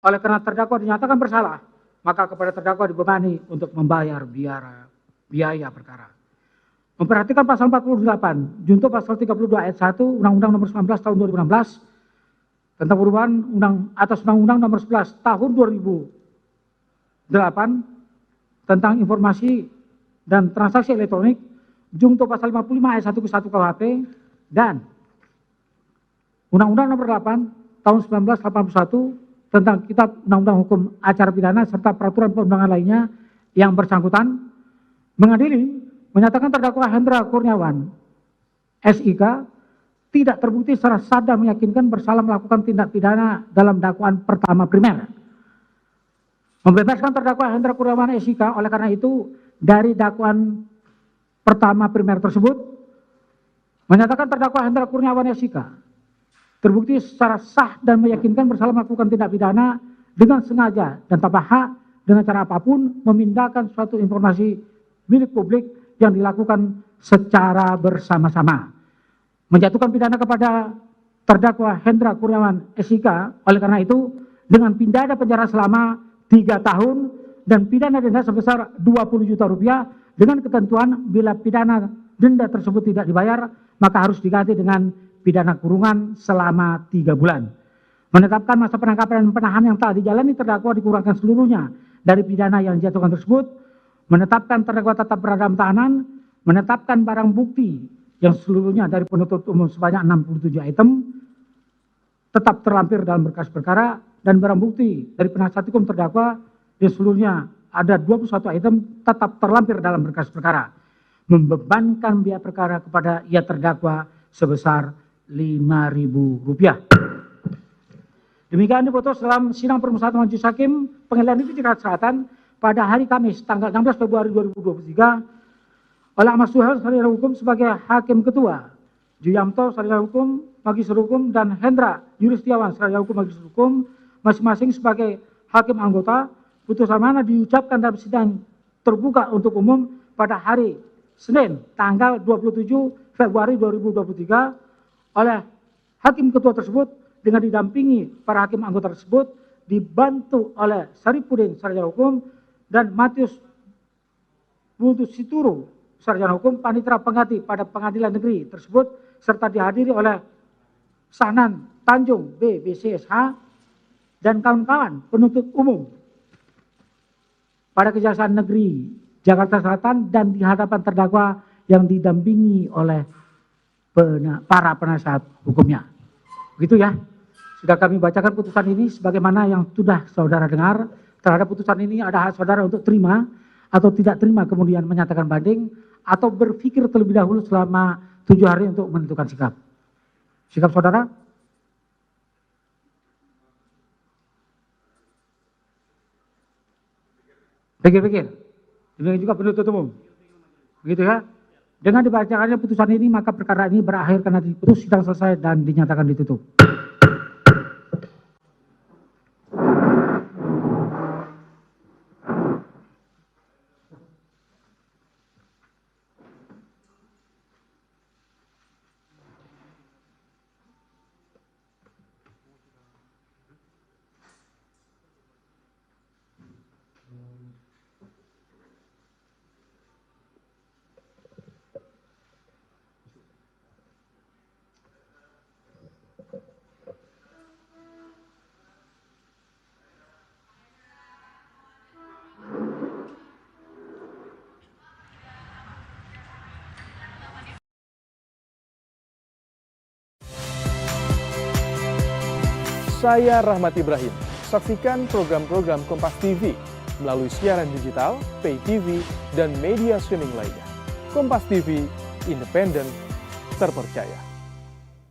Oleh karena terdakwa dinyatakan bersalah, maka kepada terdakwa dibebani untuk membayar biaya perkara. Memperhatikan pasal 48, junto pasal 32 ayat 1 Undang-Undang Nomor 19 Tahun 2016 tentang perubahan atas Undang-Undang Nomor 11 Tahun 2008 tentang informasi dan transaksi elektronik, junto pasal 55 ayat 1 ke 1 KUHP dan Undang-Undang Nomor 8 Tahun 1981 tentang Kitab Undang-Undang Hukum Acara Pidana serta peraturan perundangan lainnya yang bersangkutan, mengadili menyatakan terdakwa Hendra Kurniawan SIK tidak terbukti secara sah dan meyakinkan bersalah melakukan tindak pidana dalam dakwaan pertama primer. Membebaskan terdakwa Hendra Kurniawan SIK oleh karena itu dari dakwaan pertama primer tersebut, menyatakan terdakwa Hendra Kurniawan SIK terbukti secara sah dan meyakinkan bersalah melakukan tindak pidana dengan sengaja dan tanpa hak dengan cara apapun memindahkan suatu informasi milik publik yang dilakukan secara bersama-sama. Menjatuhkan pidana kepada terdakwa Hendra Kurniawan SIK oleh karena itu dengan pidana penjara selama 3 tahun dan pidana denda sebesar 20 juta rupiah dengan ketentuan bila pidana denda tersebut tidak dibayar maka harus diganti dengan pidana kurungan selama 3 bulan. Menetapkan masa penangkapan dan penahanan yang telah dijalani terdakwa dikurangkan seluruhnya dari pidana yang dijatuhkan tersebut, menetapkan terdakwa tetap berada dalam tahanan, menetapkan barang bukti yang seluruhnya dari penuntut umum sebanyak 67 item tetap terlampir dalam berkas perkara dan barang bukti dari penasihat hukum terdakwa yang seluruhnya ada 21 item tetap terlampir dalam berkas perkara. Membebankan biaya perkara kepada ia terdakwa sebesar Rp5.000. Demikian diputus dalam sidang permusyawaratan majelis hakim Pengadilan Negeri Jakarta Selatan pada hari Kamis tanggal 16 Februari 2023 oleh Ahmad Suhail sarjana hukum sebagai hakim ketua, Juyamto sarjana hukum, magister hukum, dan Hendra Yulistiawan sarjana hukum, magister hukum masing-masing sebagai hakim anggota. Putusan mana diucapkan dalam sidang terbuka untuk umum pada hari Senin tanggal 27 Februari 2023 oleh hakim ketua tersebut dengan didampingi para hakim anggota tersebut dibantu oleh Saripudin sarjana hukum dan Matius Buntu Situru sarjana hukum panitera pengganti pada pengadilan negeri tersebut serta dihadiri oleh Sahnan Tanjung BCSH dan kawan-kawan penuntut umum pada Kejaksaan Negeri Jakarta Selatan dan di hadapan terdakwa yang didampingi oleh para penasihat hukumnya. Begitu ya. Sudah kami bacakan putusan ini sebagaimana yang sudah saudara dengar. Terhadap putusan ini ada hak saudara untuk terima atau tidak terima kemudian menyatakan banding atau berpikir terlebih dahulu selama 7 hari untuk menentukan sikap. Sikap saudara? Pikir-pikir. Demikian juga penuntut umum. Begitu ya. Dengan dibacakannya putusan ini maka perkara ini berakhir karena diputus, sidang selesai dan dinyatakan ditutup. Saya Rahmat Ibrahim. Saksikan program-program Kompas TV melalui siaran digital, pay TV, dan media streaming lainnya. Kompas TV, independen, terpercaya.